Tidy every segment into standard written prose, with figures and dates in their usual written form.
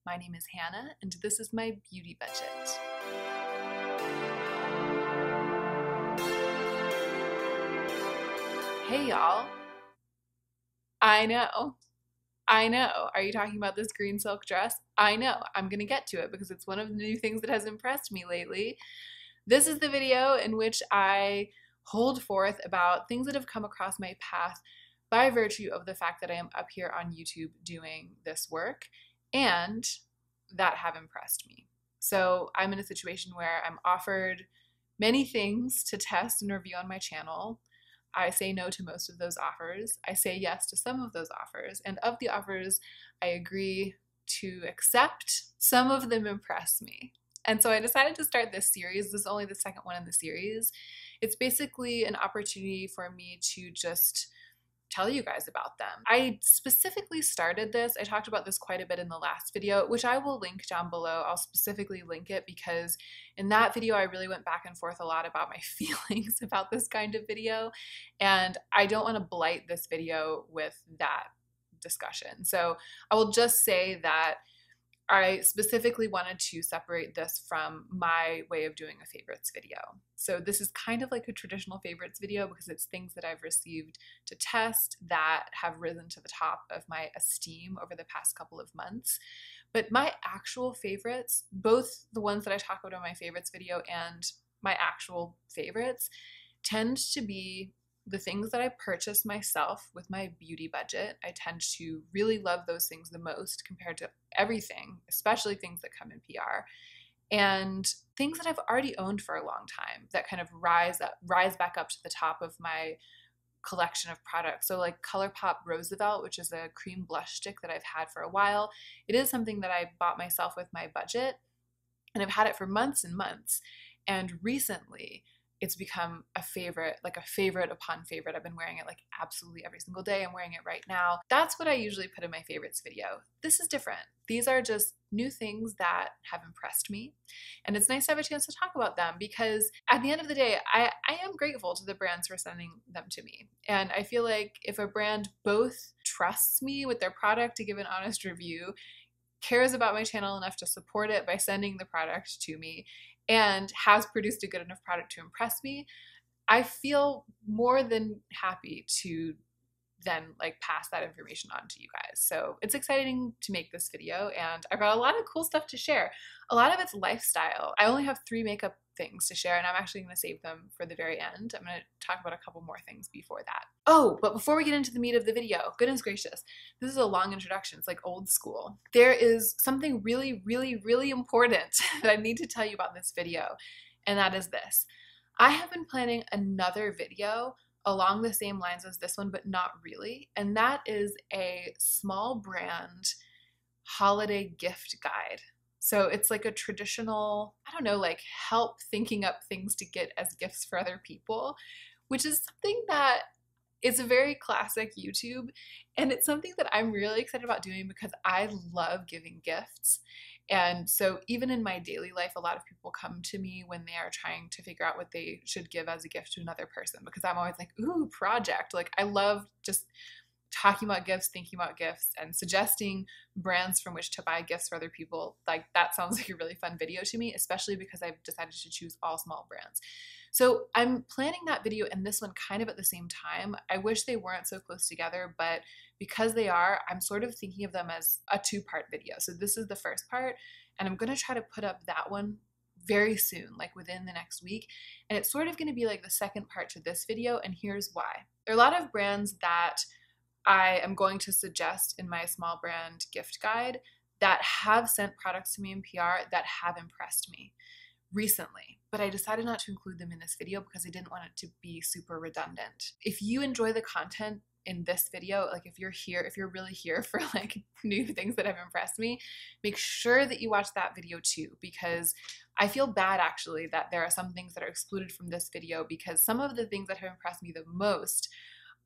My name is Hannah, and this is my beauty budget. Hey y'all. I know. Are you talking about this green silk dress? I know. I'm gonna get to it because it's one of the new things that has impressed me lately. This is the video in which I hold forth about things that have come across my path by virtue of the fact that I am up here on YouTube doing this work and that have impressed me. So I'm in a situation where I'm offered many things to test and review on my channel. I say no to most of those offers. I say yes to some of those offers. And of the offers I agree to accept, some of them impress me. And so I decided to start this series. This is only the second one in the series. It's basically an opportunity for me to just tell you guys about them. I specifically started this, I talked about this quite a bit in the last video, which I will link down below. I'll specifically link it because in that video I really went back and forth a lot about my feelings about this kind of video, and I don't want to blight this video with that discussion. So I will just say that I specifically wanted to separate this from my way of doing a favorites video. So this is kind of like a traditional favorites video because it's things that I've received to test that have risen to the top of my esteem over the past couple of months. But my actual favorites, both the ones that I talk about in my favorites video and my actual favorites, tend to be the things that I purchase myself with my beauty budget. I tend to really love those things the most compared to everything, especially things that come in PR. And things that I've already owned for a long time that kind of rise back up to the top of my collection of products. So like ColourPop Roosevelt, which is a cream blush stick that I've had for a while. It is something that I bought myself with my budget, and I've had it for months and months. And recently, it's become a favorite, like a favorite upon favorite. I've been wearing it like absolutely every single day. I'm wearing it right now. That's what I usually put in my favorites video. This is different. These are just new things that have impressed me. And it's nice to have a chance to talk about them because at the end of the day, I am grateful to the brands for sending them to me. And I feel like if a brand both trusts me with their product to give an honest review, cares about my channel enough to support it by sending the product to me, and has produced a good enough product to impress me, I feel more than happy to then like pass that information on to you guys. So it's exciting to make this video, and I've got a lot of cool stuff to share. A lot of it's lifestyle. I only have 3 makeup things to share, and I'm actually going to save them for the very end. I'm going to talk about a couple more things before that. Oh, but before we get into the meat of the video, goodness gracious, this is a long introduction. It's like old school. There is something really, really, really important that I need to tell you about this video, and that is this. I have been planning another video along the same lines as this one, but not really, and that is a small brand holiday gift guide. So it's like a traditional, I don't know, like help thinking up things to get as gifts for other people, which is something that is a very classic YouTube, and it's something that I'm really excited about doing because I love giving gifts. And so even in my daily life, a lot of people come to me when they are trying to figure out what they should give as a gift to another person, because I'm always like, ooh, project. Like I love just talking about gifts, thinking about gifts, and suggesting brands from which to buy gifts for other people. Like that sounds like a really fun video to me, especially because I've decided to choose all small brands. So I'm planning that video and this one kind of at the same time. I wish they weren't so close together, but because they are, I'm sort of thinking of them as a 2-part video. So this is the first part, and I'm going to try to put up that one very soon, like within the next week. And it's sort of going to be like the second part to this video, and here's why. There are a lot of brands that I am going to suggest in my small brand gift guide that have sent products to me in PR that have impressed me recently, but I decided not to include them in this video because I didn't want it to be super redundant. If you enjoy the content in this video, like if you're really here for like new things that have impressed me, make sure that you watch that video too, because I feel bad actually that there are some things that are excluded from this video because some of the things that have impressed me the most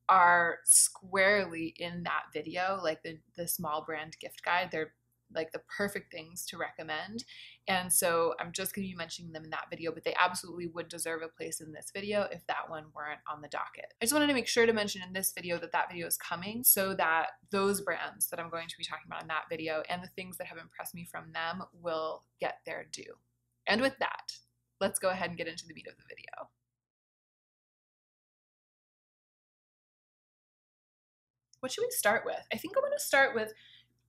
are squarely in that video, like the small brand gift guide. like the perfect things to recommend. And so I'm just going to be mentioning them in that video, but they absolutely would deserve a place in this video if that one weren't on the docket. I just wanted to make sure to mention in this video that that video is coming so that those brands that I'm going to be talking about in that video and the things that have impressed me from them will get their due. And with that, let's go ahead and get into the meat of the video. What should we start with? I think I'm going to start with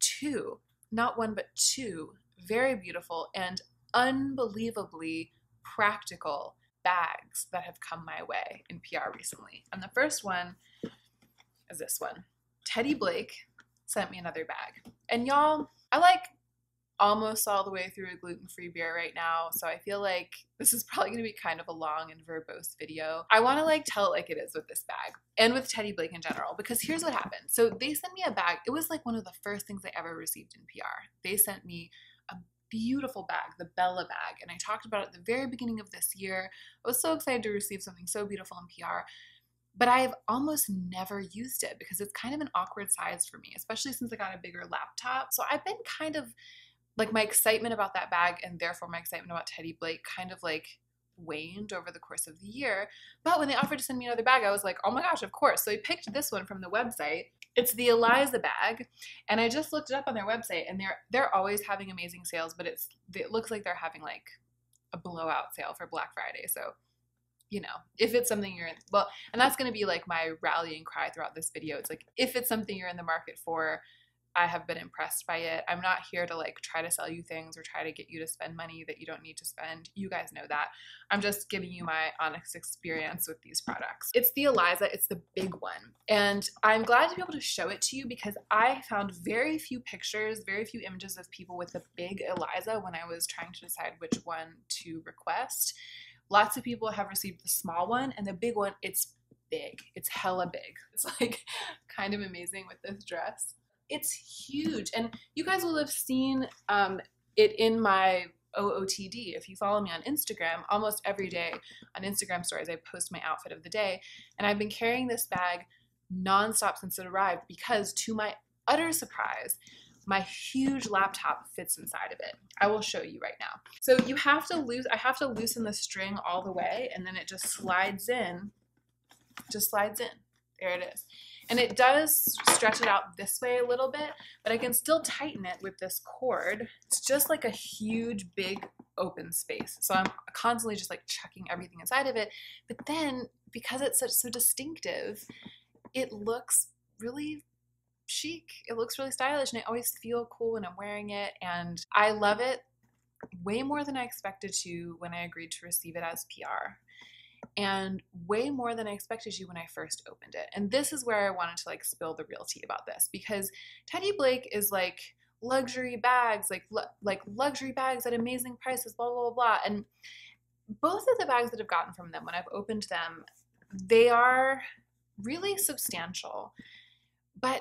two, not one, but two very beautiful and unbelievably practical bags that have come my way in PR recently. And the first one is this one. Teddy Blake sent me another bag. And y'all, I like almost all the way through a gluten-free beer right now, so I feel like this is probably going to be kind of a long and verbose video. I want to like tell it like it is with this bag and with Teddy Blake in general, because here's what happened. So they sent me a bag. It was like one of the first things I ever received in PR. They sent me a beautiful bag, the Bella bag, and I talked about it at the very beginning of this year. I was so excited to receive something so beautiful in PR, but I've almost never used it because it's kind of an awkward size for me, especially since I got a bigger laptop. So I've been kind of like, my excitement about that bag and therefore my excitement about Teddy Blake kind of like waned over the course of the year. But when they offered to send me another bag, I was like, oh my gosh, of course. So I picked this one from the website. It's the Eliza bag, and I just looked it up on their website, and they're always having amazing sales, but it looks like they're having like a blowout sale for Black Friday. So, you know, if it's something you're in, well, and that's going to be like my rallying cry throughout this video. It's like, if it's something you're in the market for, I have been impressed by it. I'm not here to like try to sell you things or try to get you to spend money that you don't need to spend. You guys know that. I'm just giving you my honest experience with these products. It's the Eliza, it's the big one. And I'm glad to be able to show it to you because I found very few pictures, very few images of people with the big Eliza when I was trying to decide which one to request. Lots of people have received the small one, and the big one, it's big. It's hella big. It's like kind of amazing with this dress. It's huge, and you guys will have seen it in my OOTD. If you follow me on Instagram, almost every day on Instagram stories I post my outfit of the day, and I've been carrying this bag nonstop since it arrived because, to my utter surprise, my huge laptop fits inside of it. I will show you right now. So you have to I have to loosen the string all the way, and then it just slides in. Just slides in. There it is. And it does stretch it out this way a little bit, but I can still tighten it with this cord. It's just like a huge, big open space. So I'm constantly just like chucking everything inside of it. But then, because it's so distinctive, it looks really chic. It looks really stylish, and I always feel cool when I'm wearing it. And I love it way more than I expected to when I agreed to receive it as PR. And way more than I expected to when I first opened it. And this is where I wanted to like spill the real tea about this, because Teddy Blake is like luxury bags, like luxury bags at amazing prices, blah, blah, blah, blah. And both of the bags that I've gotten from them, when I've opened them, they are really substantial, but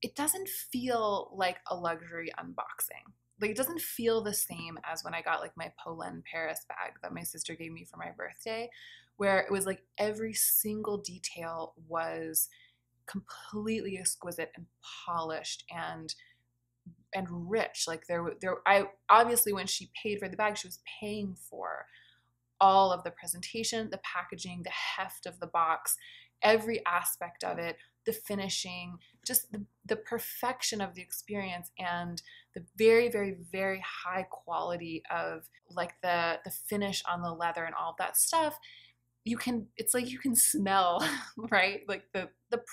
it doesn't feel like a luxury unboxing. Like, it doesn't feel the same as when I got like my Polen Paris bag that my sister gave me for my birthday, where it was like every single detail was completely exquisite and polished and rich. Like I obviously, when she paid for the bag, she was paying for all of the presentation, the packaging, the heft of the box, every aspect of it, the finishing, just the perfection of the experience, and the very, very, very high quality of like the finish on the leather and all of that stuff. It's like you can smell, right? Like the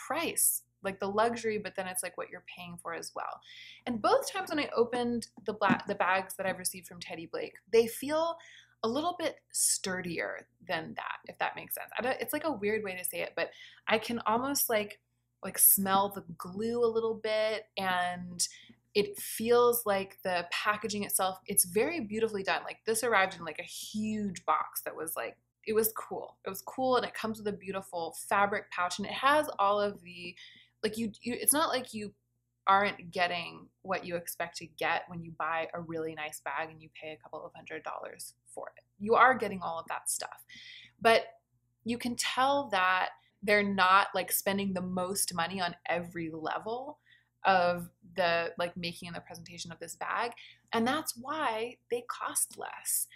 price, like the luxury, but then it's like what you're paying for as well. And both times when I opened the bags that I've received from Teddy Blake, they feel a little bit sturdier than that, if that makes sense. It's like a weird way to say it, but I can almost like smell the glue a little bit, and it feels like the packaging itself, it's very beautifully done. Like, this arrived in like a huge box that was like, it was cool. It was cool, and it comes with a beautiful fabric pouch, and it has all of the, like, it's not like you aren't getting what you expect to get when you buy a really nice bag and you pay a couple of $100s for it. You are getting all of that stuff, but you can tell that they're not like spending the most money on every level of the like making and the presentation of this bag, and that's why they cost less.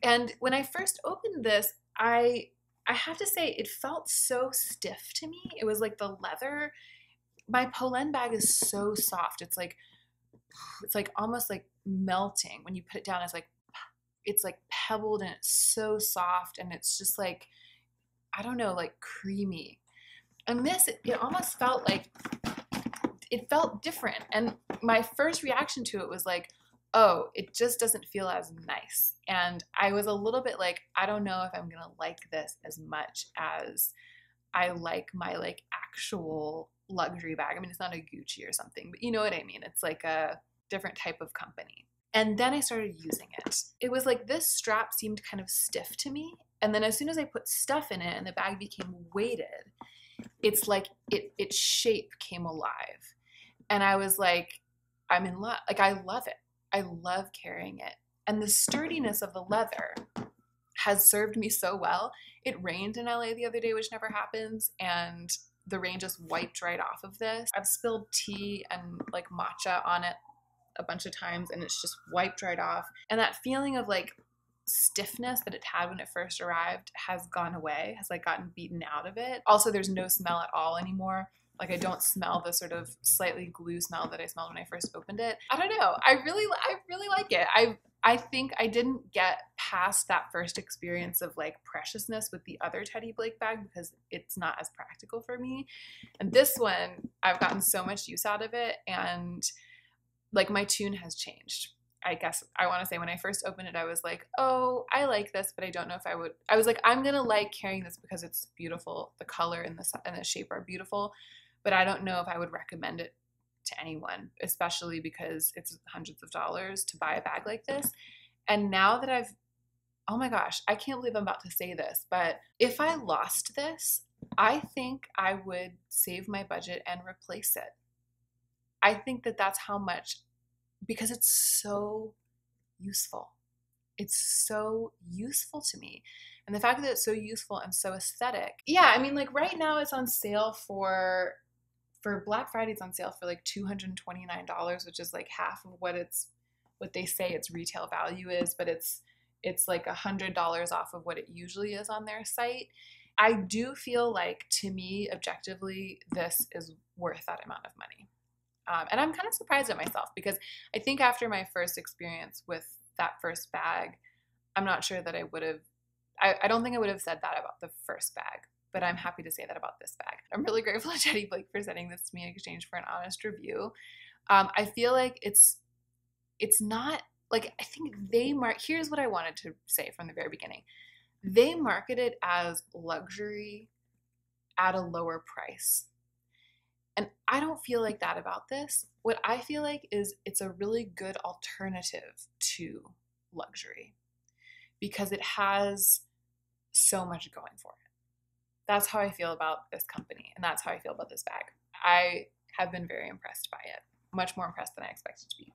And when I first opened this, I have to say it felt so stiff to me. It was like the leather. My Polène bag is so soft. It's like almost like melting when you put it down. It's like pebbled and it's so soft, and it's just like, I don't know, like creamy. And this, it almost felt like, it felt different. And my first reaction to it was like, oh, it just doesn't feel as nice. And I was a little bit like, I don't know if I'm gonna like this as much as I like my like actual luxury bag. I mean, it's not a Gucci or something, but you know what I mean? It's like a different type of company. And then I started using it. It was like this strap seemed kind of stiff to me. And then as soon as I put stuff in it and the bag became weighted, it's like its shape came alive. And I was like, I'm in love. Like, I love it. I love carrying it. And the sturdiness of the leather has served me so well. It rained in LA the other day, which never happens, and the rain just wiped right off of this. I've spilled tea and like matcha on it a bunch of times, and it's just wiped right off. And that feeling of like stiffness that it had when it first arrived has gone away, has like gotten beaten out of it. Also, there's no smell at all anymore. Like, I don't smell the sort of slightly glue smell that I smelled when I first opened it. I don't know. I really like it. I think I didn't get past that first experience of like preciousness with the other Teddy Blake bag because it's not as practical for me. And this one, I've gotten so much use out of it, and like my tune has changed. I guess I want to say when I first opened it, I was like, oh, I like this, but I don't know if I would. I was like, I'm going to like carrying this because it's beautiful. The color and the shape are beautiful, but I don't know if I would recommend it to anyone, especially because it's hundreds of dollars to buy a bag like this. And now that oh my gosh, I can't believe I'm about to say this, but if I lost this, I think I would save my budget and replace it. I think that that's how much, because it's so useful. It's so useful to me. And the fact that it's so useful and so aesthetic. Yeah, I mean, like right now it's on sale for Black Friday, it's on sale for like $229, which is like half of what they say its retail value is, but it's like $100 off of what it usually is on their site. I do feel like, to me, objectively, this is worth that amount of money. And I'm kind of surprised at myself because I think after my first experience with that first bag, I'm not sure that I would have, I don't think I would have said that about the first bag, but I'm happy to say that about this bag. I'm really grateful to Teddy Blake for sending this to me in exchange for an honest review. I feel like it's not, like, I think here's what I wanted to say from the very beginning. They market it as luxury at a lower price. And I don't feel like that about this. What I feel like is it's a really good alternative to luxury because it has so much going for it. That's how I feel about this company, and that's how I feel about this bag. I have been very impressed by it, much more impressed than I expected to be.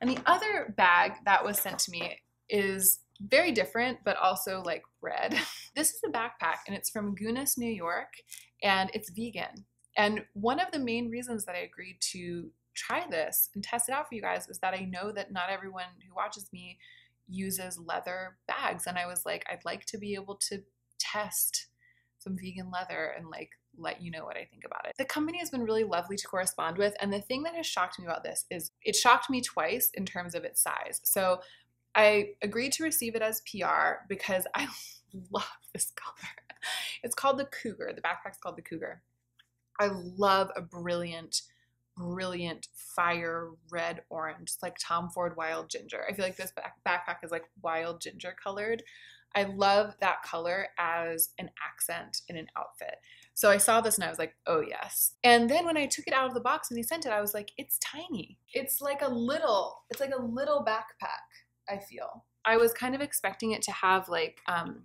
And the other bag that was sent to me is very different, but also like red. This is a backpack, and it's from Guinness, New York, and it's vegan. And one of the main reasons that I agreed to try this and test it out for you guys is that I know that not everyone who watches me uses leather bags. And I was like, I'd like to be able to test some vegan leather and like let you know what I think about it. The company has been really lovely to correspond with. And the thing that has shocked me about this is it shocked me twice in terms of its size. So I agreed to receive it as PR because I love this color. It's called the Cougar. The backpack's called the Cougar. I love a brilliant fire red orange. It's like Tom Ford Wild Ginger. I feel like this backpack is like wild ginger colored. I love that color as an accent in an outfit. So I saw this and I was like, oh yes. And then when I took it out of the box and they sent it, I was like, it's tiny. It's like a little backpack, I feel. I was kind of expecting it to have like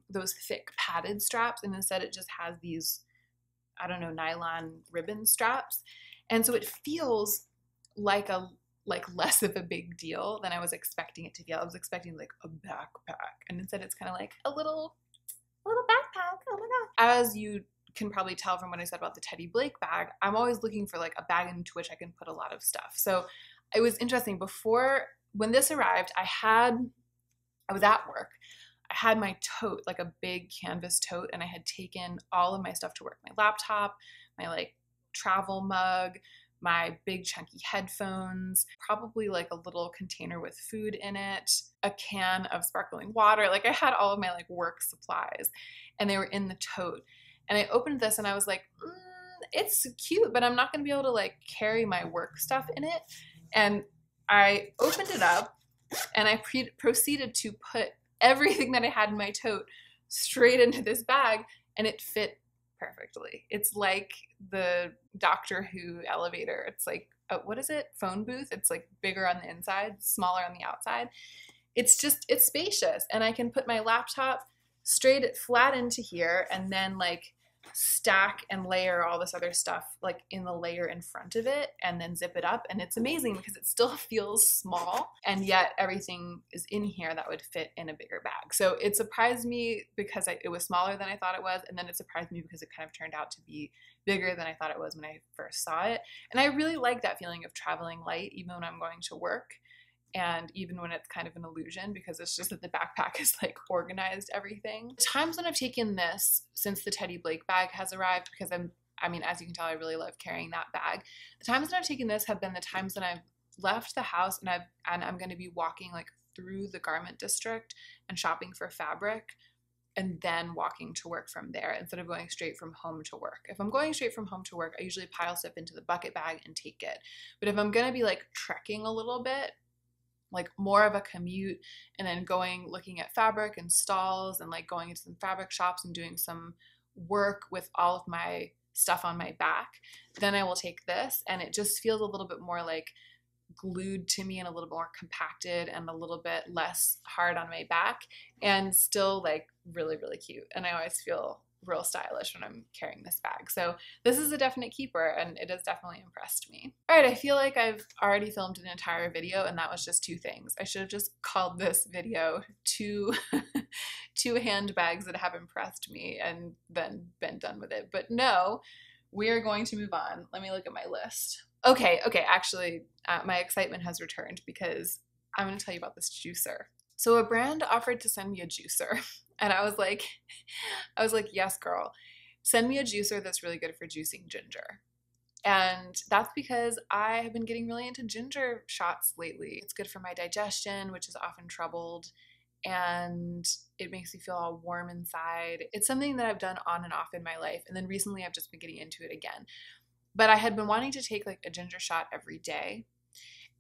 those thick padded straps, and instead it just has these, I don't know, nylon ribbon straps. And so it feels like less of a big deal than I was expecting it to be. I was expecting like a backpack, and instead it's kind of like a little backpack. Oh my god. As you can probably tell from what I said about the Teddy Blake bag, I'm always looking for like a bag into which I can put a lot of stuff. So it was interesting. Before, when this arrived, I was at work. I had my tote, like a big canvas tote, and I had taken all of my stuff to work. My laptop, my like travel mug, my big chunky headphones, probably like a little container with food in it, a can of sparkling water. Like I had all of my like work supplies and they were in the tote. And I opened this and I was like, it's cute, but I'm not going to be able to like carry my work stuff in it. And I opened it up and I proceeded to put everything that I had in my tote straight into this bag, and it fit perfectly. It's like the Doctor Who elevator. It's like, what is it? Phone booth. It's like bigger on the inside, smaller on the outside. It's spacious, and I can put my laptop straight flat into here and then like stack and layer all this other stuff like in the layer in front of it and then zip it up. And it's amazing because it still feels small, and yet everything is in here that would fit in a bigger bag. So it surprised me because it was smaller than I thought it was, and then it surprised me because it kind of turned out to be bigger than I thought it was when I first saw it. And I really like that feeling of traveling light even when I'm going to work, and even when it's kind of an illusion, because it's just that the backpack is like organized everything. The times when I've taken this since the Teddy Blake bag has arrived, because I mean, as you can tell, I really love carrying that bag. The times that I've taken this have been the times that I've left the house and I'm going to be walking like through the garment district and shopping for fabric, and then walking to work from there instead of going straight from home to work. If I'm going straight from home to work, I usually pile stuff into the bucket bag and take it. But if I'm going to be like trekking a little bit, like more of a commute, and then looking at fabric and stalls and like going into some fabric shops and doing some work with all of my stuff on my back, then I will take this, and it just feels a little bit more like glued to me and a little more compacted and a little bit less hard on my back, and still like really, really cute. And I always feel real stylish when I'm carrying this bag. So this is a definite keeper, and it has definitely impressed me. All right, I feel like I've already filmed an entire video, and that was just 2 things. I should have just called this video two handbags that have impressed me and then been done with it. But no, we are going to move on. Let me look at my list. Okay, actually, my excitement has returned because I'm going to tell you about this juicer. So a brand offered to send me a juicer, and I was like, yes, girl, send me a juicer that's really good for juicing ginger. And that's because I have been getting really into ginger shots lately. It's good for my digestion, which is often troubled, and it makes me feel all warm inside. It's something that I've done on and off in my life, and then recently I've just been getting into it again. But I had been wanting to take like a ginger shot every day,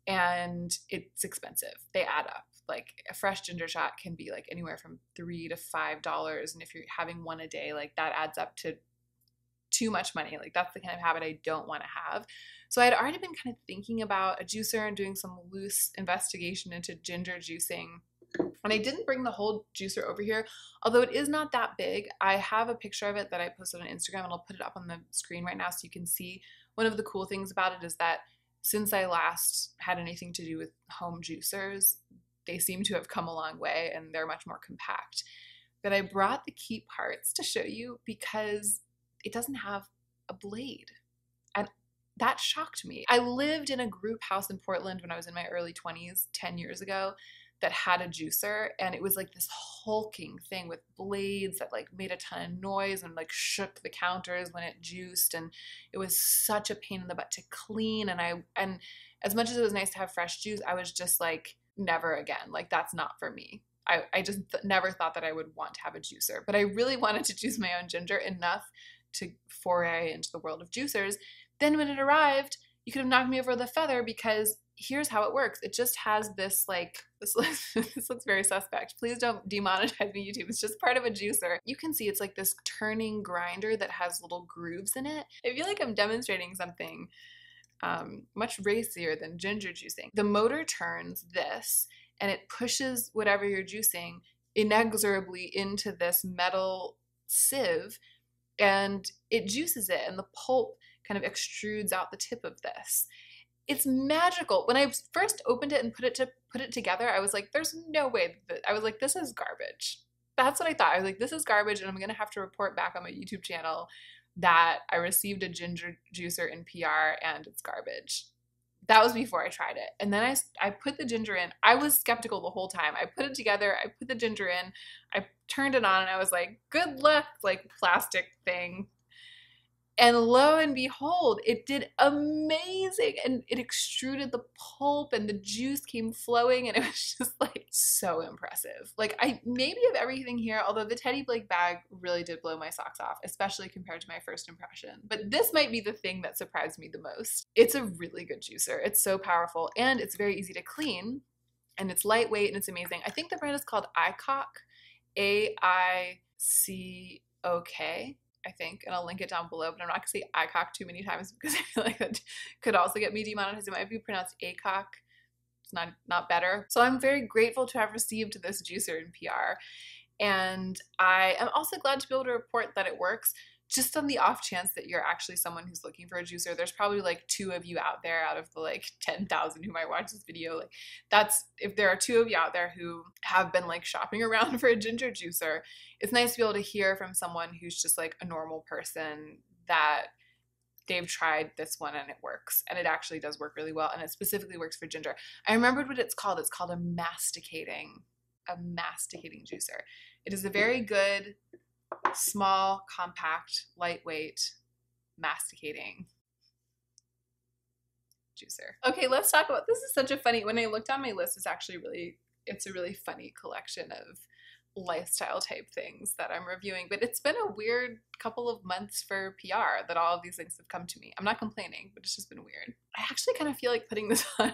and it's expensive. They add up. Like a fresh ginger shot can be like anywhere from $3 to $5, and if you're having one a day, like that adds up to too much money. Like that's the kind of habit I don't want to have. So I had already been kind of thinking about a juicer and doing some loose investigation into ginger juicing. And I didn't bring the whole juicer over here, although it is not that big. I have a picture of it that I posted on Instagram, and I'll put it up on the screen right now so you can see. One of the cool things about it is that since I last had anything to do with home juicers, they seem to have come a long way, and they're much more compact. But I brought the key parts to show you because it doesn't have a blade. And that shocked me. I lived in a group house in Portland when I was in my early 20s, 10 years ago, that had a juicer, and it was like this hulking thing with blades that like made a ton of noise and like shook the counters when it juiced, and it was such a pain in the butt to clean. And as much as it was nice to have fresh juice, I was just like, never again. Like that's not for me. I just never thought that I would want to have a juicer, but I really wanted to juice my own ginger enough to foray into the world of juicers. Then when it arrived, you could have knocked me over with a feather, because here's how it works. It just has this like, this looks very suspect. Please don't demonetize me, YouTube. It's just part of a juicer. You can see it's like this turning grinder that has little grooves in it. I feel like I'm demonstrating something much racier than ginger juicing. The motor turns this, and it pushes whatever you're juicing inexorably into this metal sieve, and it juices it, and the pulp kind of extrudes out the tip of this. It's magical. When I first opened it and put it together, I was like, there's no way I was like, this is garbage. That's what I thought. I was like, this is garbage, and I'm gonna have to report back on my YouTube channel that I received a ginger juicer in PR and it's garbage. That was before I tried it. And then I put the ginger in. I was skeptical the whole time. I put it together, I put the ginger in, I turned it on, and I was like, good luck, like plastic thing. And lo and behold, it did amazing, and it extruded the pulp and the juice came flowing, and it was just like so impressive. Like, I maybe of everything here, although the Teddy Blake bag really did blow my socks off, especially compared to my first impression. But this might be the thing that surprised me the most. It's a really good juicer. It's so powerful and it's very easy to clean, and it's lightweight and it's amazing. I think the brand is called iCock, AICOK. I think, and I'll link it down below, but I'm not gonna say iCock too many times because I feel like that could also get me demonetized. It might be pronounced ACOC. It's not better. So I'm very grateful to have received this juicer in PR, and I am also glad to be able to report that it works. Just on the off chance that you're actually someone who's looking for a juicer, there's probably like 2 of you out there out of the like 10,000 who might watch this video. Like, that's, if there are 2 of you out there who have been like shopping around for a ginger juicer, it's nice to be able to hear from someone who's just like a normal person that they've tried this one and it works, and it actually does work really well, and it specifically works for ginger. I remembered what it's called. It's called a masticating juicer. It is a very good, small, compact, lightweight, masticating juicer. Okay, let's talk about, this is such a funny, when I looked on my list, it's a really funny collection of lifestyle type things that I'm reviewing, but it's been a weird couple of months for PR that all of these things have come to me. I'm not complaining, but it's just been weird. I actually kind of feel like putting this on.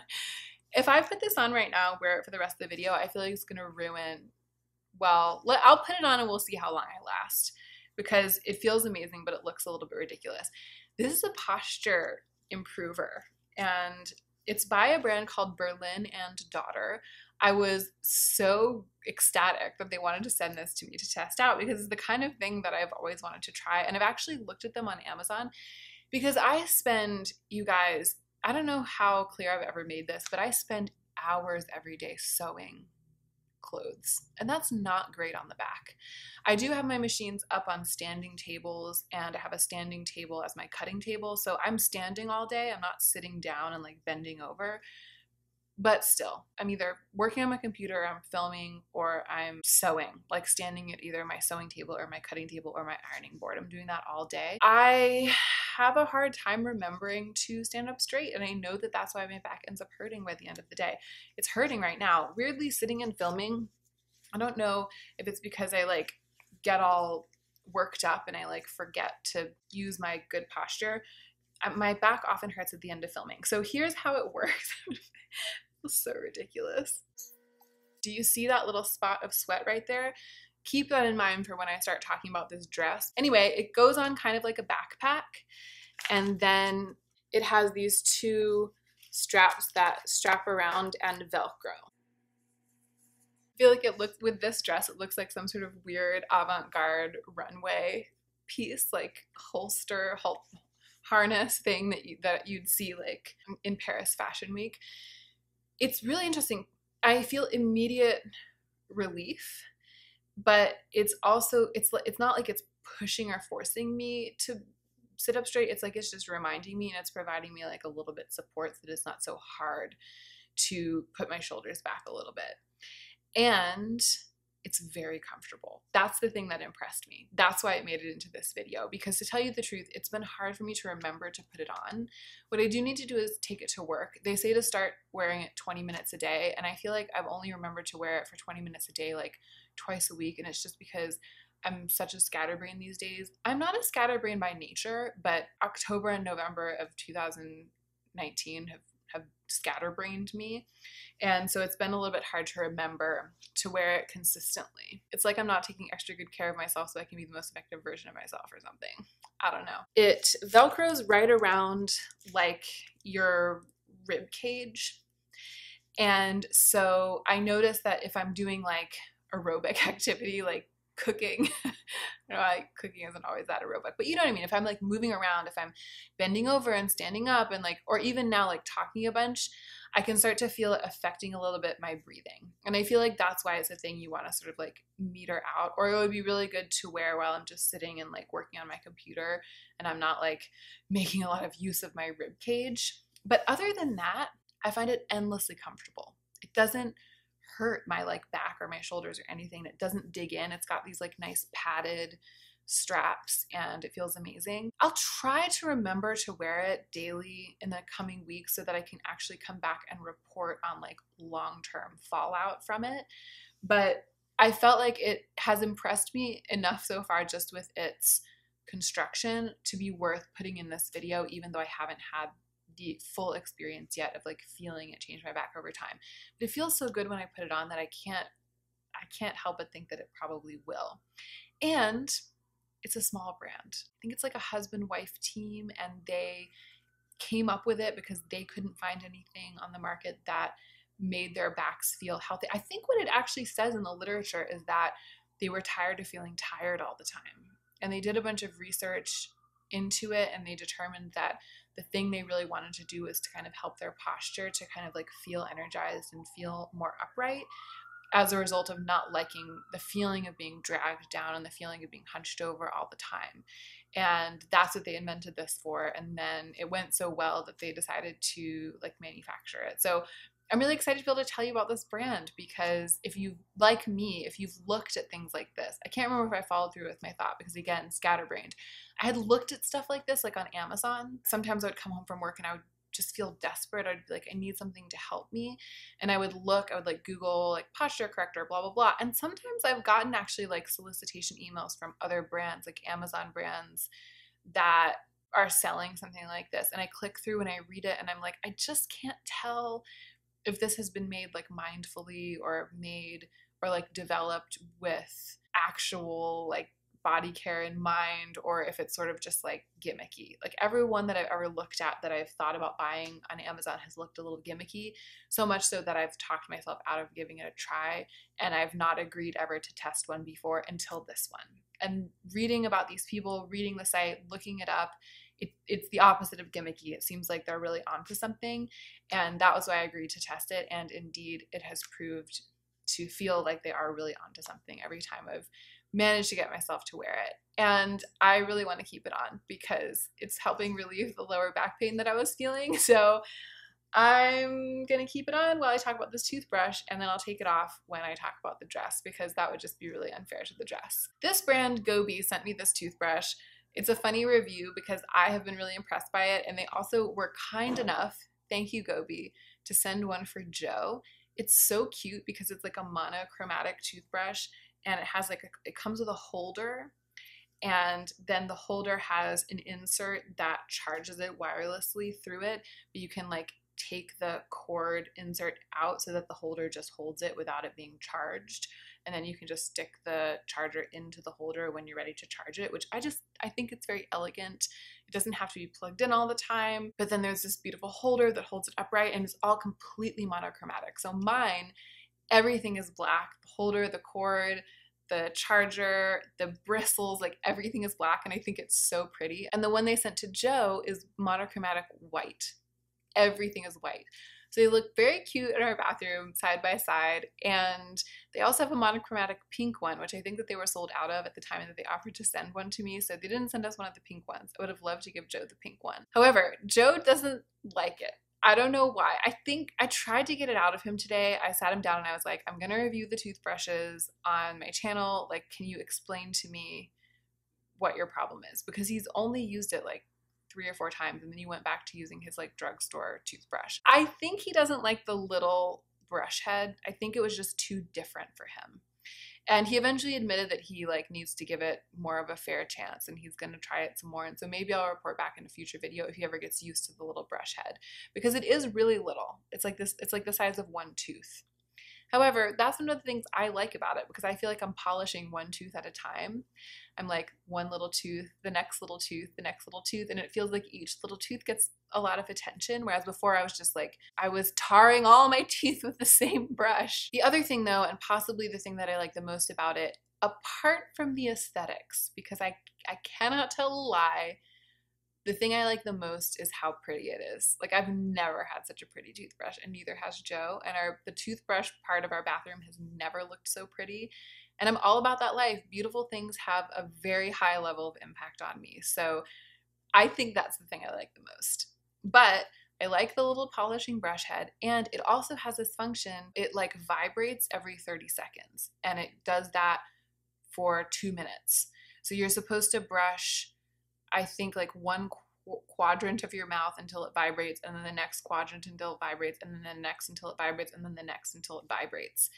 If I put this on right now, wear it for the rest of the video, I feel like it's gonna ruin, well, I'll put it on and we'll see how long I last, because it feels amazing, but it looks a little bit ridiculous. This is a posture improver, and it's by a brand called Berlin and Daughter. I was so ecstatic that they wanted to send this to me to test out, because it's the kind of thing that I've always wanted to try, and I've actually looked at them on Amazon, because I spend, you guys, I don't know how clear I've ever made this, but I spend hours every day sewing clothes, and that's not great on the back. I do have my machines up on standing tables, and I have a standing table as my cutting table, so I'm standing all day. I'm not sitting down and like bending over, but still, I'm either working on my computer, I'm filming, or I'm sewing, like standing at either my sewing table or my cutting table or my ironing board. I'm doing that all day. I have a hard time remembering to stand up straight, and I know that that's why my back ends up hurting by the end of the day. It's hurting right now. Weirdly, sitting and filming, I don't know if it's because I like get all worked up and I like forget to use my good posture. My back often hurts at the end of filming. So here's how it works. So ridiculous. Do you see that little spot of sweat right there? Keep that in mind for when I start talking about this dress. Anyway, it goes on kind of like a backpack, and then it has these 2 straps that strap around and Velcro. I feel like it looks, with this dress, it looks like some sort of weird avant-garde runway piece, like holster, harness thing that you'd see like in Paris Fashion Week. It's really interesting. I feel immediate relief, but it's also, it's not like it's pushing or forcing me to sit up straight. It's like it's just reminding me, and it's providing me like a little bit support so that it's not so hard to put my shoulders back a little bit. And it's very comfortable. That's the thing that impressed me. That's why it made it into this video, because to tell you the truth, it's been hard for me to remember to put it on. What I do need to do is take it to work. They say to start wearing it 20 minutes a day, and I feel like I've only remembered to wear it for 20 minutes a day like twice a week, and it's just because I'm such a scatterbrain these days. I'm not a scatterbrain by nature, but October and November of 2019 have scatterbrained me, and so it's been a little bit hard to remember to wear it consistently. It's like I'm not taking extra good care of myself so I can be the most effective version of myself or something. I don't know. It Velcros right around like your rib cage, and so I noticed that if I'm doing like aerobic activity, like cooking, you know, like cooking isn't always that aerobic, but you know what I mean, if I'm like moving around, if I'm bending over and standing up and like, or even now like talking a bunch, I can start to feel it affecting a little bit my breathing. And I feel like that's why it's a thing you want to sort of like meter out, or it would be really good to wear while I'm just sitting and like working on my computer and I'm not like making a lot of use of my rib cage. But other than that, I find it endlessly comfortable. It doesn't hurt my like back or my shoulders or anything. It doesn't dig in. It's got these like nice padded straps and it feels amazing. I'll try to remember to wear it daily in the coming weeks so that I can actually come back and report on like long-term fallout from it. But I felt like it has impressed me enough so far just with its construction to be worth putting in this video, even though I haven't had the full experience yet of like feeling it change my back over time. But it feels so good when I put it on that I can't help but think that it probably will. And it's a small brand. I think it's like a husband-wife team, and they came up with it because they couldn't find anything on the market that made their backs feel healthy. I think what it actually says in the literature is that they were tired of feeling tired all the time. And they did a bunch of research into it, and they determined that the thing they really wanted to do was to kind of help their posture to kind of like feel energized and feel more upright, as a result of not liking the feeling of being dragged down and the feeling of being hunched over all the time. And that's what they invented this for. And then it went so well that they decided to like manufacture it. So I'm really excited to be able to tell you about this brand, because if you, like me, if you've looked at things like this, I can't remember if I followed through with my thought because again, scatterbrained. I had looked at stuff like this like on Amazon. Sometimes I would come home from work and I would just feel desperate. I'd be like, I need something to help me. And I would like Google like posture corrector, blah, blah, blah. And sometimes I've gotten actually like solicitation emails from other brands, like Amazon brands that are selling something like this. And I click through and I read it and I'm like, I just can't tell if this has been made like mindfully or made or like developed with actual like body care in mind, or if it's sort of just like gimmicky. Like every one that I've ever looked at that I've thought about buying on Amazon has looked a little gimmicky, so much so that I've talked myself out of giving it a try, and I've not agreed ever to test one before until this one. And reading about these people, reading the site, looking it up, it's the opposite of gimmicky. It seems like they're really onto something, and that was why I agreed to test it, and indeed it has proved to feel like they are really onto something every time I've managed to get myself to wear it. And I really want to keep it on because it's helping relieve the lower back pain that I was feeling. So I'm going to keep it on while I talk about this toothbrush, and then I'll take it off when I talk about the dress, because that would just be really unfair to the dress. This brand, Gobi, sent me this toothbrush. It's a funny review because I have been really impressed by it, and they also were kind enough, thank you Gobi, to send one for Joe. It's so cute because it's like a monochromatic toothbrush, and it has like it comes with a holder, and then the holder has an insert that charges it wirelessly through it, but you can like take the cord insert out so that the holder just holds it without it being charged, and then you can just stick the charger into the holder when you're ready to charge it, which I think it's very elegant. It doesn't have to be plugged in all the time, but then there's this beautiful holder that holds it upright, and it's all completely monochromatic. So mine, everything is black. The holder, the cord, the charger, the bristles, like everything is black, and I think it's so pretty. And the one they sent to Joe is monochromatic white. Everything is white. So they look very cute in our bathroom side by side. And they also have a monochromatic pink one, which I think that they were sold out of at the time that they offered to send one to me. So they didn't send us one of the pink ones. I would have loved to give Joe the pink one. However, Joe doesn't like it. I don't know why. I think I tried to get it out of him today. I sat him down and I was like, I'm going to review the toothbrushes on my channel. Like, can you explain to me what your problem is? Because he's only used it like 3 or 4 times, and then he went back to using his like drugstore toothbrush. I think he doesn't like the little brush head. I think it was just too different for him. And he eventually admitted that he like needs to give it more of a fair chance, and he's going to try it some more. And so maybe I'll report back in a future video if he ever gets used to the little brush head, because it is really little. It's like this, it's like the size of one tooth. However, that's one of the things I like about it, because I feel like I'm polishing one tooth at a time. I'm like one little tooth, the next little tooth, the next little tooth, and it feels like each little tooth gets a lot of attention, whereas before I was just like, I was tarring all my teeth with the same brush. The other thing though, and possibly the thing that I like the most about it, apart from the aesthetics, because I cannot tell a lie, The thing I like the most is how pretty it is. Like, I've never had such a pretty toothbrush, and neither has Joe. And the toothbrush part of our bathroom has never looked so pretty. And I'm all about that life. Beautiful things have a very high level of impact on me. So I think that's the thing I like the most. But I like the little polishing brush head, and it also has this function. It like vibrates every 30 seconds, and it does that for 2 minutes. So you're supposed to brush, I think, like one quadrant of your mouth until it vibrates, and then the next quadrant until it vibrates, and then the next until it vibrates, and then the next until it vibrates.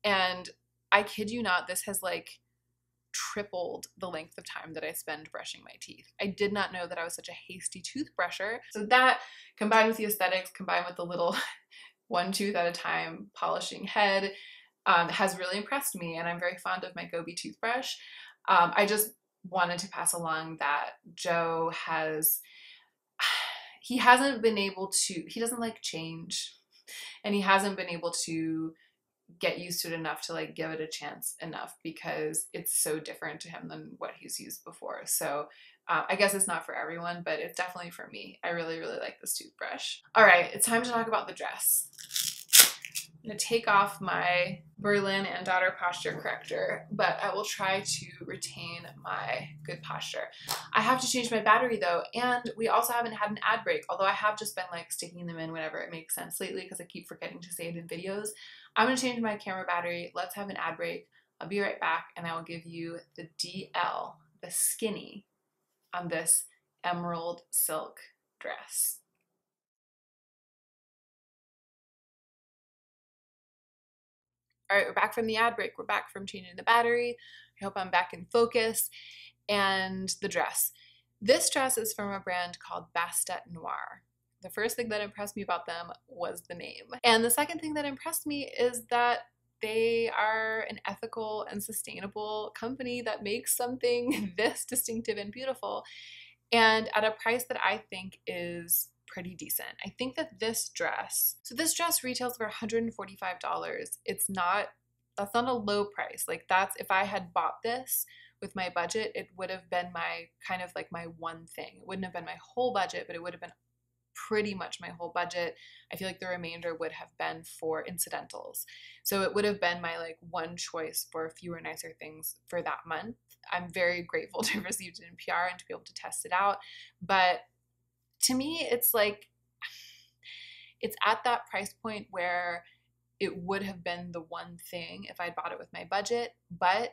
And I kid you not, this has like tripled the length of time that I spend brushing my teeth. I did not know that I was such a hasty toothbrusher. So that, combined with the aesthetics, combined with the little one tooth at a time polishing head, has really impressed me, and I'm very fond of my Gobi toothbrush. I just wanted to pass along that Joe he hasn't been able to, he doesn't like change, and he hasn't been able to get used to it enough to like give it a chance enough, because it's so different to him than what he's used before. So I guess it's not for everyone, but it's definitely for me. I really, really like this toothbrush. All right, it's time to talk about the dress. I'm gonna take off my Berlin and Daughter posture corrector, but I will try to retain my good posture. I have to change my battery though, and we also haven't had an ad break, although I have just been like sticking them in whenever it makes sense lately because I keep forgetting to say it in videos. I'm gonna change my camera battery. Let's have an ad break. I'll be right back, and I will give you the DL, the skinny, on this emerald silk dress. All right, we're back from the ad break. We're back from changing the battery. I hope I'm back in focus. And the dress. This dress is from a brand called Bastet Noir. The first thing that impressed me about them was the name. And the second thing that impressed me is that they are an ethical and sustainable company that makes something this distinctive and beautiful, and at a price that I think is pretty decent. I think that this dress retails for $145. That's not a low price. Like, that's, if I had bought this with my budget, it would have been my kind of like my one thing. It wouldn't have been my whole budget, but it would have been pretty much my whole budget. I feel like the remainder would have been for incidentals. So it would have been my like one choice for fewer, nicer things for that month. I'm very grateful to have received it in PR and to be able to test it out. But to me, it's like, it's at that price point where it would have been the one thing if I'd bought it with my budget, but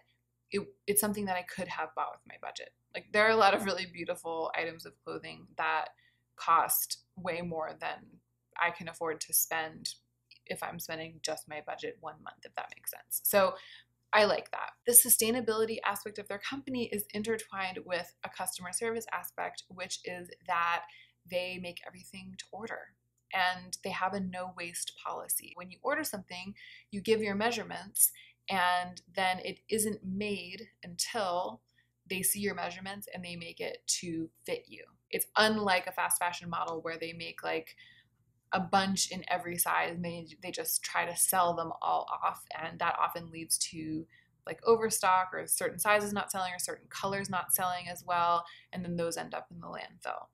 it's something that I could have bought with my budget. Like, there are a lot of really beautiful items of clothing that cost way more than I can afford to spend if I'm spending just my budget 1 month, if that makes sense. So I like that. The sustainability aspect of their company is intertwined with a customer service aspect, which is that they make everything to order, and they have a no waste policy. When you order something, you give your measurements, and then it isn't made until they see your measurements and they make it to fit you. It's unlike a fast fashion model where they make like a bunch in every size, and they just try to sell them all off, and that often leads to like overstock, or certain sizes not selling, or certain colors not selling as well, and then those end up in the landfill.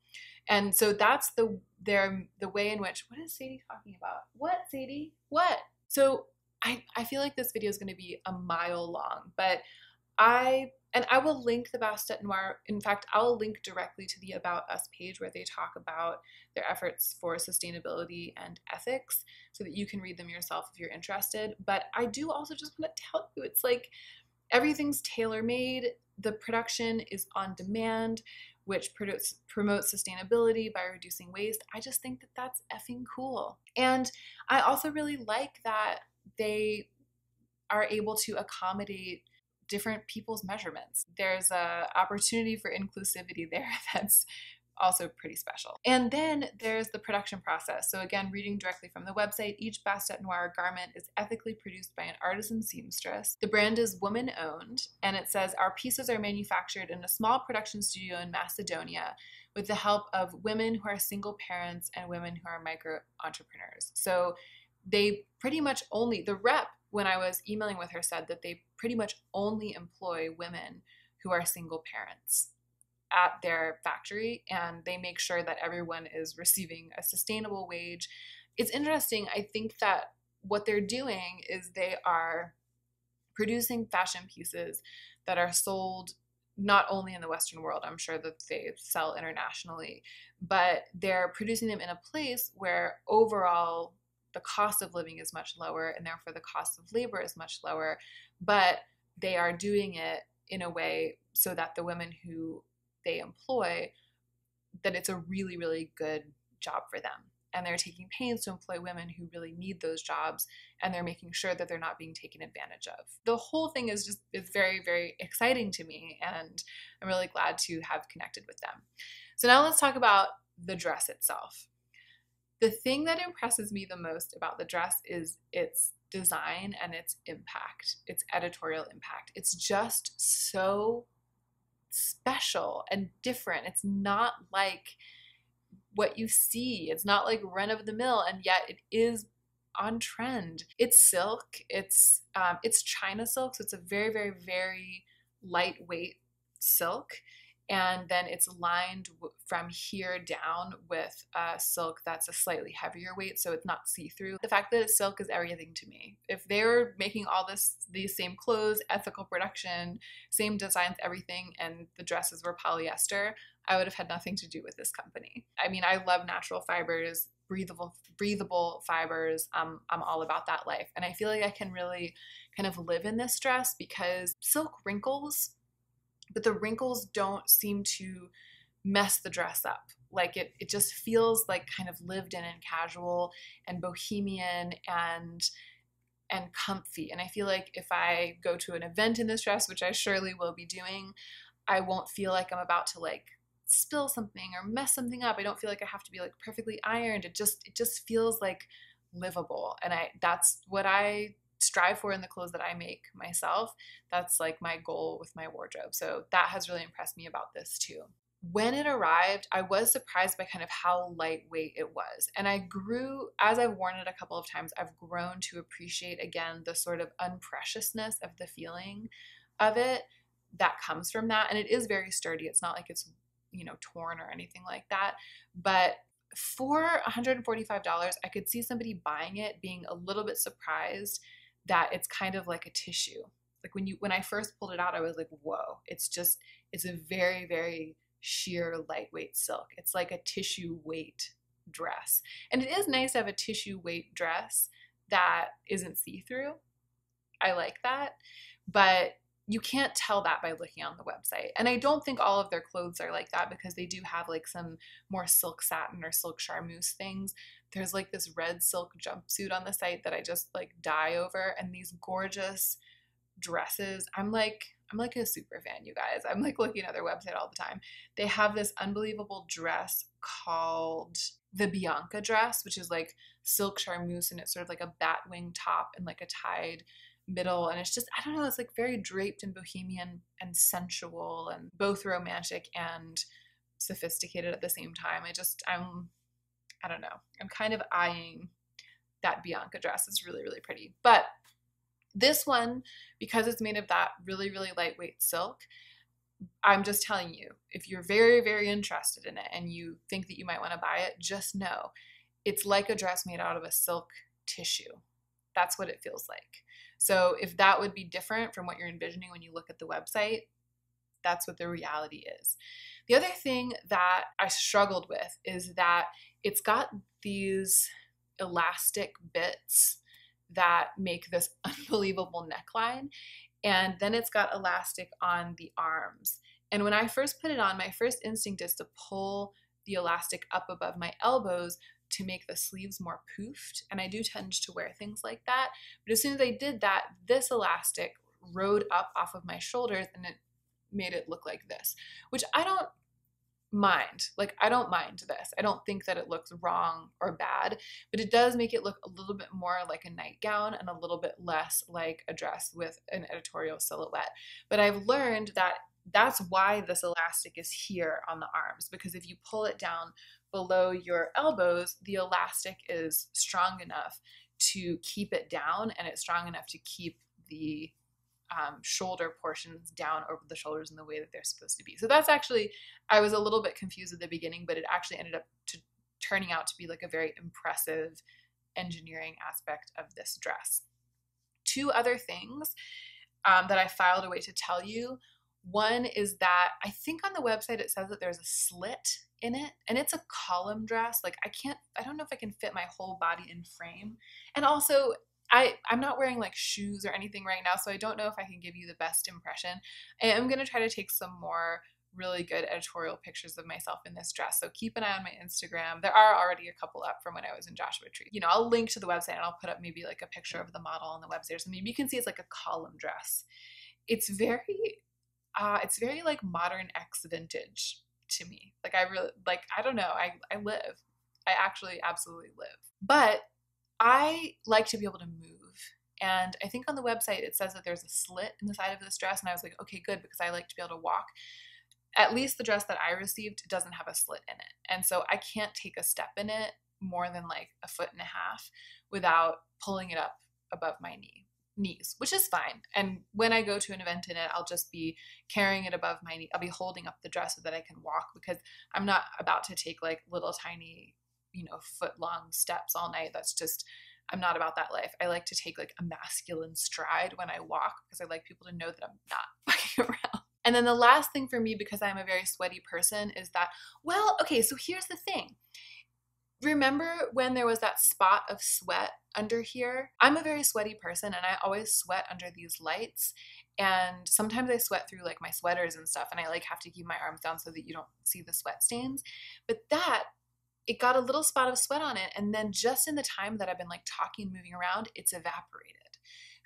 And so that's the way in which, what is Sadie talking about? What, Sadie? What? So I feel like this video is going to be a mile long, but I will link the Bastet Noir. In fact, I'll link directly to the About Us page where they talk about their efforts for sustainability and ethics, so that you can read them yourself if you're interested. But I do also just want to tell you, it's like everything's tailor-made. The production is on demand, which promotes sustainability by reducing waste. I just think that that's effing cool. And I also really like that they are able to accommodate different people's measurements. There's a opportunity for inclusivity there that's also pretty special. And then there's the production process. So again, reading directly from the website, each Bastet Noir garment is ethically produced by an artisan seamstress. The brand is woman-owned, and it says, our pieces are manufactured in a small production studio in Macedonia with the help of women who are single parents and women who are micro-entrepreneurs. So they pretty much only, the rep, when I was emailing with her, said that they pretty much only employ women who are single parents. at their factory, and they make sure that everyone is receiving a sustainable wage. It's interesting. I think that what they're doing is they are producing fashion pieces that are sold not only in the Western world, I'm sure that they sell internationally, but they're producing them in a place where overall the cost of living is much lower, and therefore the cost of labor is much lower. But they are doing it in a way so that the women who they employ, that it's a really, really good job for them. And they're taking pains to employ women who really need those jobs, and they're making sure that they're not being taken advantage of. The whole thing is very, very exciting to me, and I'm really glad to have connected with them. So now let's talk about the dress itself. The thing that impresses me the most about the dress is its design and its impact, its editorial impact. It's just so special and different. It's not like what you see. It's not like run of the mill, and yet it is on trend. It's silk. It's China silk, so it's a very, very, very lightweight silk. And then it's lined from here down with silk that's a slightly heavier weight, so it's not see-through. The fact that it's silk is everything to me. If they were making all these same clothes, ethical production, same designs, everything, and the dresses were polyester, I would have had nothing to do with this company. I mean, I love natural fibers, breathable fibers. I'm all about that life. And I feel like I can really kind of live in this dress because silk wrinkles, but the wrinkles don't seem to mess the dress up. Like it just feels like kind of lived in and casual and bohemian and comfy. And I feel like if I go to an event in this dress, which I surely will be doing, I won't feel like I'm about to like spill something or mess something up. I don't feel like I have to be like perfectly ironed. It just feels like livable. And that's what I strive for in the clothes that I make myself. That's like my goal with my wardrobe. So that has really impressed me about this too. When it arrived, I was surprised by kind of how lightweight it was. And I grew, as I've worn it a couple of times, I've grown to appreciate again the sort of unpreciousness of the feeling of it that comes from that. And it is very sturdy. It's not like it's, torn or anything like that. But for $145, I could see somebody buying it being a little bit surprised that it's kind of like a tissue. Like when I first pulled it out, I was like, whoa, it's a very, very sheer lightweight silk. It's like a tissue weight dress. And it is nice to have a tissue weight dress that isn't see-through. I like that. But you can't tell that by looking on the website. And I don't think all of their clothes are like that, because they do have like some more silk satin or silk charmeuse things. There's like this red silk jumpsuit on the site that I just like die over, and these gorgeous dresses. I'm like a super fan, you guys. I'm like looking at their website all the time. They have this unbelievable dress called the Bianca Dress, which is like silk charmeuse, and it's sort of like a bat wing top and like a tied middle, and it's just, I don't know, it's like very draped and bohemian and sensual and both romantic and sophisticated at the same time. I don't know, I'm kind of eyeing that Bianca dress. It's really, really pretty. But this one, because it's made of that really, really lightweight silk, I'm just telling you, if you're very, very interested in it and you think that you might want to buy it, just know it's like a dress made out of a silk tissue. That's what it feels like. So if that would be different from what you're envisioning when you look at the website, that's what the reality is. The other thing that I struggled with is that it's got these elastic bits that make this unbelievable neckline, and then it's got elastic on the arms. And when I first put it on, my first instinct is to pull the elastic up above my elbows to make the sleeves more poofed, and I do tend to wear things like that. But as soon as I did that, this elastic rode up off of my shoulders and it made it look like this, which I don't mind. Like, I don't mind this. I don't think that it looks wrong or bad, but it does make it look a little bit more like a nightgown and a little bit less like a dress with an editorial silhouette. But I've learned that that's why this elastic is here on the arms, because if you pull it down below your elbows, the elastic is strong enough to keep it down, and it's strong enough to keep the shoulder portions down over the shoulders in the way that they're supposed to be. So that's actually, I was a little bit confused at the beginning, but it actually ended up turning out to be like a very impressive engineering aspect of this dress. Two other things that I filed away to tell you. One is that I think on the website it says that there's a slit in it, and it's a column dress. Like I don't know if I can fit my whole body in frame. And also I'm not wearing like shoes or anything right now, so I don't know if I can give you the best impression. I am going to try to take some more really good editorial pictures of myself in this dress. So keep an eye on my Instagram. There are already a couple up from when I was in Joshua Tree. You know, I'll link to the website and I'll put up maybe like a picture of the model on the website or something. You can see it's like a column dress. It's very like modern X vintage to me. Like I really, like, I don't know. I actually absolutely live. But I like to be able to move. And I think on the website it says that there's a slit in the side of this dress. And I was like, okay, good, because I like to be able to walk. At least the dress that I received doesn't have a slit in it. And so I can't take a step in it more than like 1.5 feet without pulling it up above my knees, which is fine. And when I go to an event in it, I'll just be carrying it above my knee. I'll be holding up the dress so that I can walk, because I'm not about to take like little tiny, you know, foot-long steps all night. That's just, I'm not about that life. I like to take like a masculine stride when I walk, because I like people to know that I'm not fucking around. And then the last thing for me, because I'm a very sweaty person, is that, well, okay, so here's the thing. Remember when there was that spot of sweat under here? I'm a very sweaty person, and I always sweat under these lights. And sometimes I sweat through like my sweaters and stuff, and I like have to keep my arms down so that you don't see the sweat stains. But it got a little spot of sweat on it, and then just in the time that I've been like talking and moving around, it's evaporated.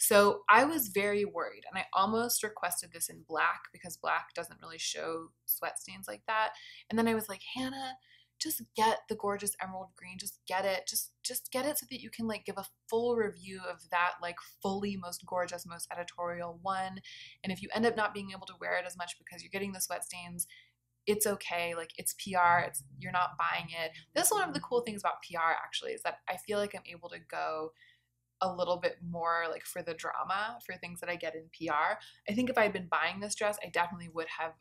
So I was very worried, and I almost requested this in black because black doesn't really show sweat stains like that. And then I was like, Hannah, just get the gorgeous emerald green. Just get it. Just get it so that you can like give a full review of that like fully most gorgeous, most editorial one. And if you end up not being able to wear it as much because you're getting the sweat stains, it's okay. Like, it's PR. You're not buying it. That's one of the cool things about PR actually, is that I feel like I'm able to go a little bit more like for the drama, for things that I get in PR. I think if I had been buying this dress, I definitely would have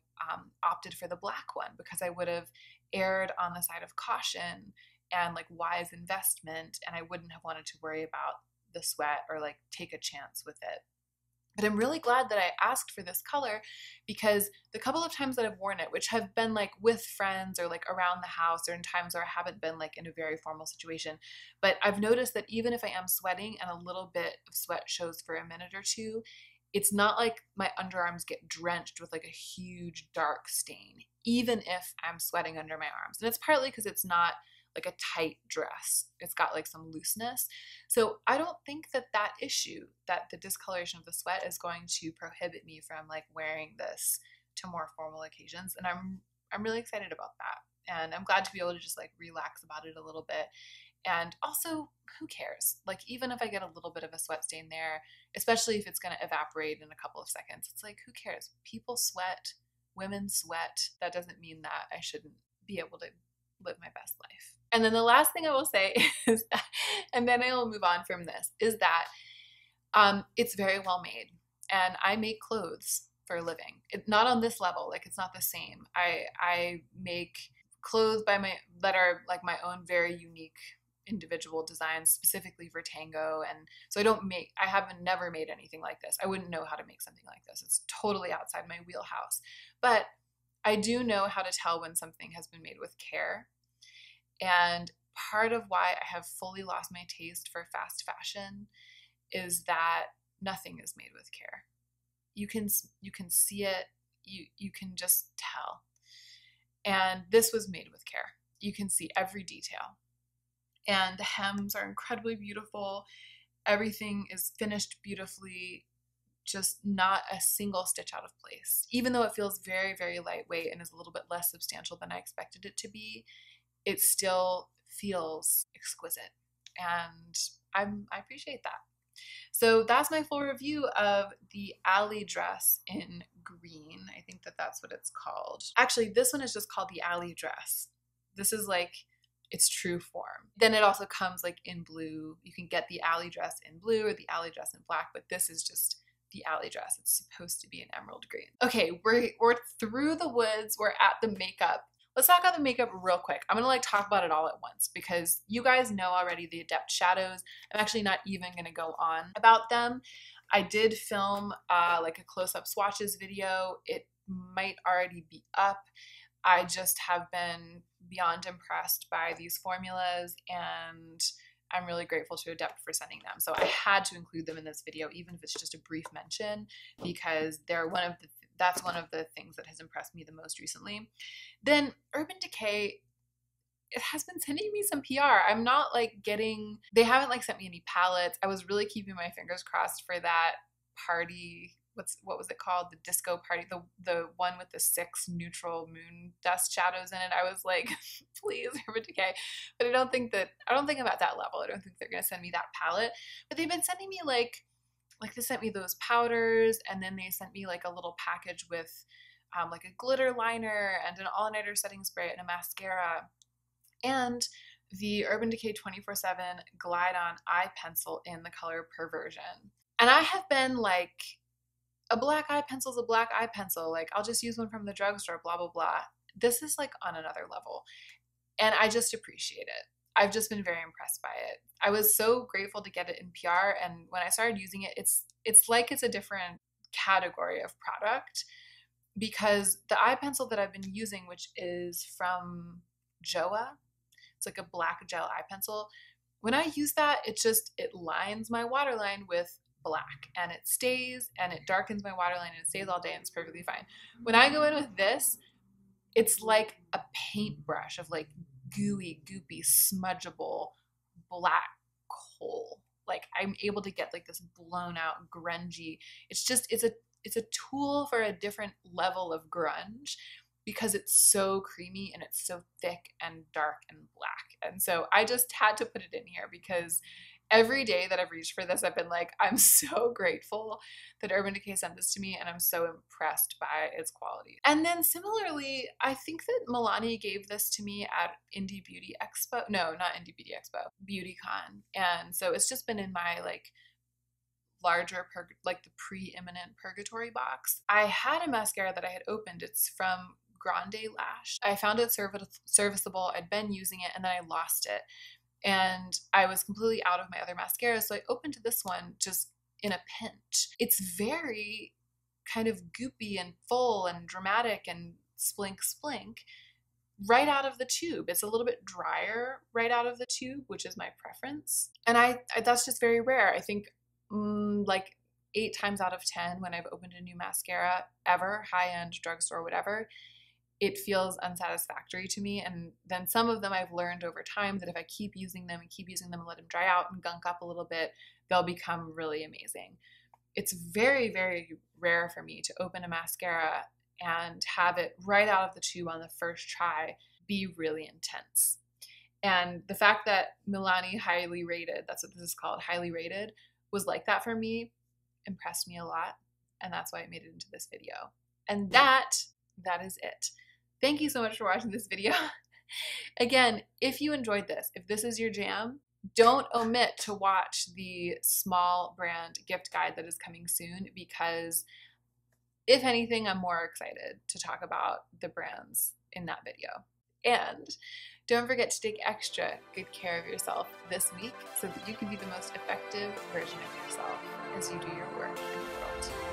opted for the black one, because I would have erred on the side of caution and like wise investment, and I wouldn't have wanted to worry about the sweat or like take a chance with it. But I'm really glad that I asked for this color, because the couple of times that I've worn it, which have been like with friends or like around the house or in times where I haven't been like in a very formal situation, but I've noticed that even if I am sweating and a little bit of sweat shows for a minute or two, it's not like my underarms get drenched with like a huge dark stain, even if I'm sweating under my arms. And it's partly because it's not like a tight dress. It's got like some looseness. So I don't think that issue, that the discoloration of the sweat, is going to prohibit me from like wearing this to more formal occasions. And I'm really excited about that. And I'm glad to be able to just like relax about it a little bit. And also, who cares? Like, even if I get a little bit of a sweat stain there, especially if it's going to evaporate in a couple of seconds, it's like, who cares? People sweat, women sweat. That doesn't mean that I shouldn't be able to live my best life. And then the last thing I will say is that, and then I will move on from this, is that it's very well made. And I make clothes for a living. Not on this level, like it's not the same. I make clothes that are like my own very unique individual designs specifically for tango. And so I haven't never made anything like this. I wouldn't know how to make something like this. It's totally outside my wheelhouse. But I do know how to tell when something has been made with care. And part of why I have fully lost my taste for fast fashion is that nothing is made with care. You can see it, you can just tell. And this was made with care. You can see every detail. And the hems are incredibly beautiful. Everything is finished beautifully, just not a single stitch out of place. Even though it feels very, very lightweight and is a little bit less substantial than I expected it to be, it still feels exquisite. And I appreciate that. So that's my full review of the Alley dress in green. I think that's what it's called. Actually, this one is just called the Alley dress. This is like its true form. Then it also comes like in blue. You can get the Alley dress in blue or the Alley dress in black, but this is just the alley dress. It's supposed to be an emerald green. Okay, we're through the woods. We're at the makeup. Let's talk about the makeup real quick. I'm gonna like talk about it all at once because you guys know already the Adept shadows. I'm actually not even gonna go on about them. I did film like a close-up swatches video. It might already be up. I just have been beyond impressed by these formulas, and I'm really grateful to Adept for sending them. So I had to include them in this video, even if it's just a brief mention, because that's one of the things that has impressed me the most recently. Then Urban Decay, it has been sending me some PR. I'm not like they haven't like sent me any palettes. I was really keeping my fingers crossed for that party. What was it called? The disco party, the one with the 6 neutral moon dust shadows in it. I was like, please, Urban Decay. But I don't think I'm at that level. I don't think they're gonna send me that palette. But they've been sending me like they sent me those powders, and then they sent me like a little package with like a glitter liner and an all-nighter setting spray and a mascara, and the Urban Decay 24/7 Glide On Eye Pencil in the color Perversion. And I have been like, a black eye pencil is a black eye pencil. Like, I'll just use one from the drugstore, blah, blah, blah. This is like on another level. And I just appreciate it. I've just been very impressed by it. I was so grateful to get it in PR. And when I started using it, it's like it's a different category of product, because the eye pencil that I've been using, which is from Joa, it's like a black gel eye pencil. When I use that, it lines my waterline with black, and it stays, and it darkens my waterline, and it stays all day, and it's perfectly fine. When I go in with this, it's like a paintbrush of like gooey, goopy, smudgeable black coal. Like, I'm able to get like this blown out grungy. It's a tool for a different level of grunge, because it's so creamy and it's so thick and dark and black. And so I just had to put it in here, because every day that I've reached for this, I've been like, I'm so grateful that Urban Decay sent this to me, and I'm so impressed by its quality. And then similarly, I think that Milani gave this to me at Indie Beauty Expo. No, not Indie Beauty Expo, BeautyCon. And so it's just been in my like larger, like the preeminent Purgatory box. I had a mascara that I had opened. It's from Grande Lash. I found it serviceable. I'd been using it, and then I lost it. And I was completely out of my other mascara, so I opened this one just in a pinch. It's very kind of goopy and full and dramatic and splink splink right out of the tube. It's a little bit drier right out of the tube, which is my preference. And I that's just very rare. I think like 8 times out of 10 when I've opened a new mascara ever, high-end, drugstore, whatever, it feels unsatisfactory to me. And then some of them I've learned over time that if I keep using them and let them dry out and gunk up a little bit, they'll become really amazing. It's very, very rare for me to open a mascara and have it right out of the tube on the first try be really intense. And the fact that Milani highly rated, that's what this is called, highly rated, was like that for me, impressed me a lot. And that's why I made it into this video. And that is it. Thank you so much for watching this video. Again, if you enjoyed this, if this is your jam, don't omit to watch the small brand gift guide that is coming soon, because if anything, I'm more excited to talk about the brands in that video. And don't forget to take extra good care of yourself this week so that you can be the most effective version of yourself as you do your work in the world.